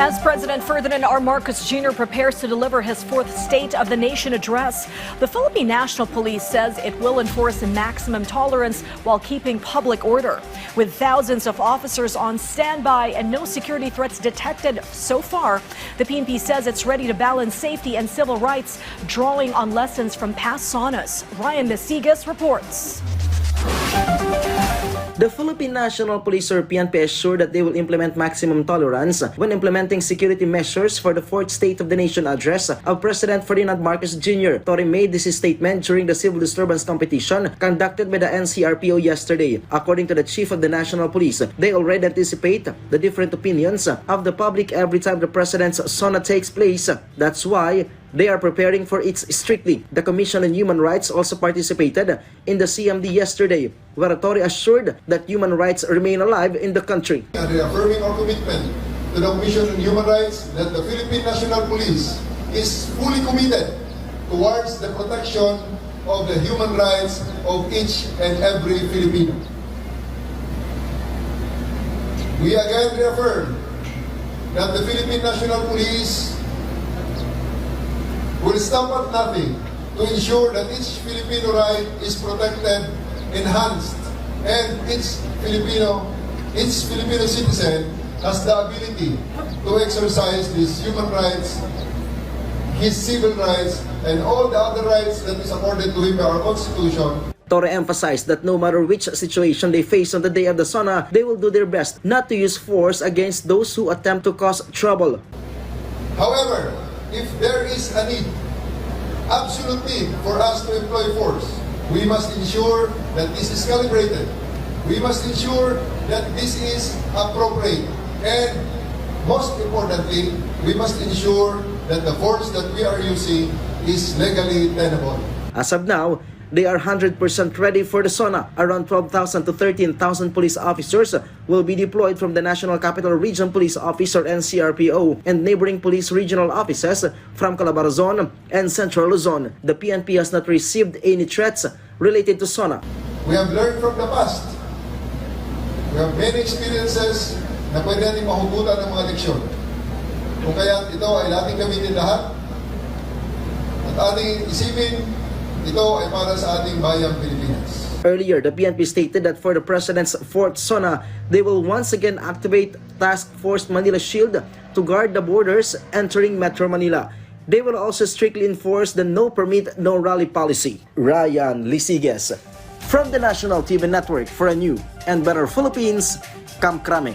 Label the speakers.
Speaker 1: As President Ferdinand R. Marcos Jr. prepares to deliver his fourth State of the Nation address, the Philippine National Police says it will enforce a maximum tolerance while keeping public order. With thousands of officers on standby and no security threats detected so far, the PNP says it's ready to balance safety and civil rights, drawing on lessons from past SONAs. Ryan Lesigas reports.
Speaker 2: The Philippine National Police or PNP assured that they will implement maximum tolerance when implementing security measures for the fourth State of the Nation address of President Ferdinand Marcos Jr. Torre made this statement during the civil disturbance competition conducted by the NCRPO yesterday. According to the Chief of the National Police, they already anticipate the different opinions of the public every time the President's SONA takes place. That's why they are preparing for it strictly. The Commission on Human Rights also participated in the CMD yesterday, where Torre assured that human rights remain alive in the country.
Speaker 3: Reaffirming our commitment to the Commission on Human Rights that the Philippine National Police is fully committed towards the protection of the human rights of each and every Filipino. We again reaffirm that the Philippine National Police will stop at nothing to ensure that each Filipino right is protected, enhanced, and each Filipino citizen has the ability to exercise his human rights, his civil rights, and all the other rights that is accorded to him by our Constitution.
Speaker 2: Torre emphasized that no matter which situation they face on the day of the SONA, they will do their best not to use force against those who attempt to cause trouble.
Speaker 3: However, if there is a need, absolute need for us to employ force, we must ensure that this is calibrated. We must ensure that this is appropriate. And most importantly, we must ensure that the force that we are using is legally tenable.
Speaker 2: As of now, they are 100% ready for the SONA. Around 12,000 to 13,000 police officers will be deployed from the National Capital Region Police Office or NCRPO and neighboring police regional offices from Calabarzon and Central Luzon. The PNP has not received any threats related to SONA.
Speaker 3: We have learned from the past. We have many experiences na pwede natin mahugutan ng mga leksyon. Kung kaya ito ay ating gamitin lahat at ating isipin, ito ay para sa ating bayang Pilipinas.
Speaker 2: Earlier, the PNP stated that for the President's fourth SONA, they will once again activate Task Force Manila Shield to guard the borders entering Metro Manila. They will also strictly enforce the no permit, no rally policy. Ryan Lesigas from the National TV Network for a new and better Philippines, Kamkrame.